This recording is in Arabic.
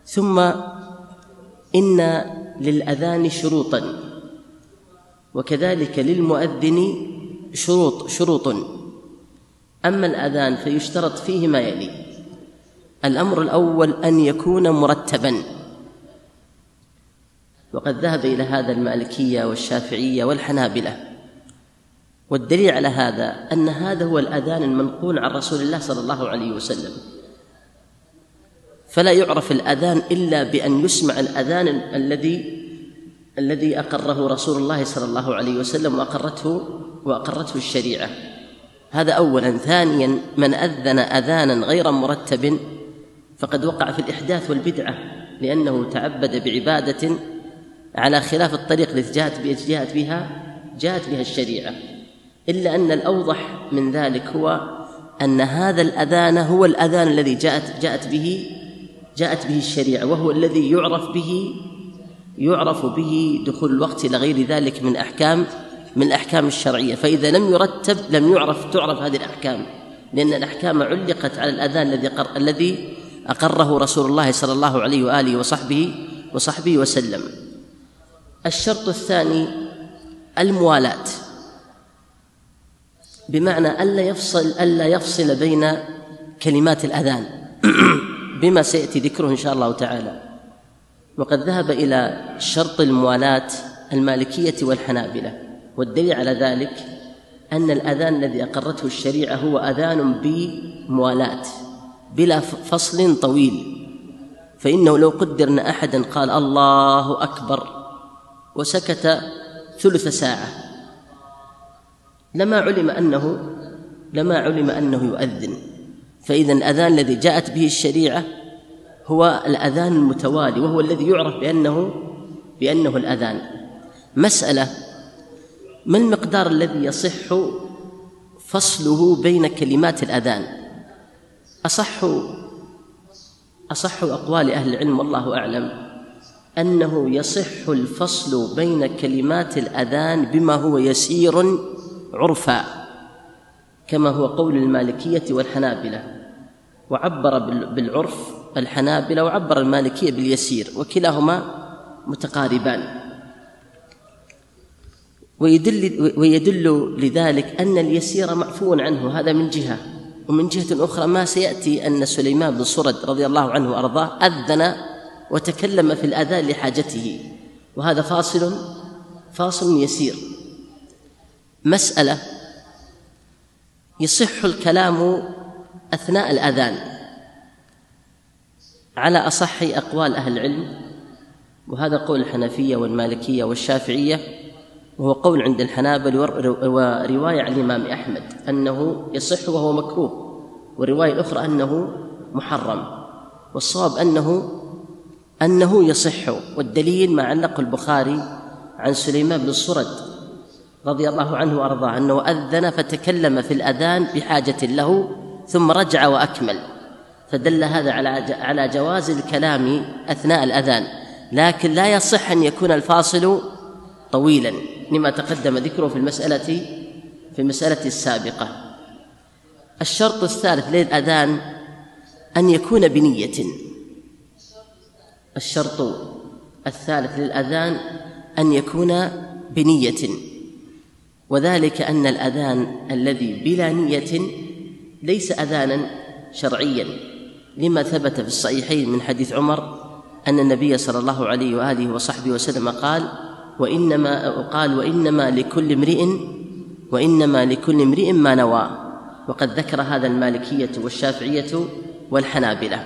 ثم إن للأذان شروطا، وكذلك للمؤذن شروط. أما الأذان فيشترط فيه ما يلي: الأمر الأول أن يكون مرتبا، وقد ذهب إلى هذا المالكية والشافعية والحنابلة، والدليل على هذا أن هذا هو الأذان المنقول عن رسول الله صلى الله عليه وسلم، فلا يعرف الأذان إلا بأن يسمع الأذان الذي أقره رسول الله صلى الله عليه وسلم وأقرته الشريعة. هذا أولا. ثانيا، من أذن أذانا غير مرتب فقد وقع في الإحداث والبدعة، لأنه تعبد بعبادة على خلاف الطريق التي جاءت بها الشريعة. إلا أن الأوضح من ذلك هو أن هذا الأذان هو الأذان الذي جاءت به الشريعة، وهو الذي يعرف به دخول الوقت إلى غير ذلك من الأحكام الشرعية. فإذا لم يرتب لم تعرف هذه الأحكام، لأن الأحكام علقت على الأذان الذي أقره رسول الله صلى الله عليه وآله وصحبه وسلم. الشرط الثاني الموالاة، بمعنى ألا يفصل بين كلمات الأذان بما سيأتي ذكره إن شاء الله تعالى. وقد ذهب إلى شرط الموالاة المالكية والحنابلة، والدليل على ذلك أن الأذان الذي أقرته الشريعة هو أذان بموالاة بلا فصل طويل، فإنه لو قدر أن أحدا قال الله أكبر وسكت ثلث ساعة لما علم أنه يؤذن. فإذا الأذان الذي جاءت به الشريعة هو الأذان المتوالي، وهو الذي يعرف بأنه الأذان. مسألة: ما المقدار الذي يصح فصله بين كلمات الأذان؟ أصح أقوال أهل العلم والله أعلم أنه يصح الفصل بين كلمات الأذان بما هو يسير عرفا، كما هو قول المالكية والحنابلة، وعبر بالعرف الحنابلة وعبر المالكية باليسير، وكلاهما متقاربان. ويدل لذلك أن اليسير معفو عنه، هذا من جهة. ومن جهة أخرى ما سيأتي أن سليمان بن سرد رضي الله عنه وأرضاه أذن وتكلم في الأذان لحاجته، وهذا فاصل يسير. مسألة: يصح الكلام أثناء الأذان على أصح أقوال أهل العلم، وهذا قول الحنفية والمالكية والشافعية، وهو قول عند الحنابل، ورواية عن الإمام أحمد أنه يصح وهو مكروه، ورواية أخرى أنه محرم، والصواب أنه يصح. والدليل ما علق البخاري عن سليمان بن سرد رضي الله عنه وأرضاه أنه أذن فتكلم في الأذان بحاجة له ثم رجع وأكمل، فدل هذا على جواز الكلام أثناء الأذان، لكن لا يصح أن يكون الفاصل طويلا لما تقدم ذكره في المسألة السابقة. الشرط الثالث للأذان أن يكون بنية. الشرط الثالث للأذان أن يكون بنية، وذلك أن الأذان الذي بلا نية ليس أذانا شرعيا، لما ثبت في الصحيحين من حديث عمر أن النبي صلى الله عليه وآله وصحبه وسلم قال: وإنما لكل امرئ ما نوى. وقد ذكر هذا المالكية والشافعية والحنابلة.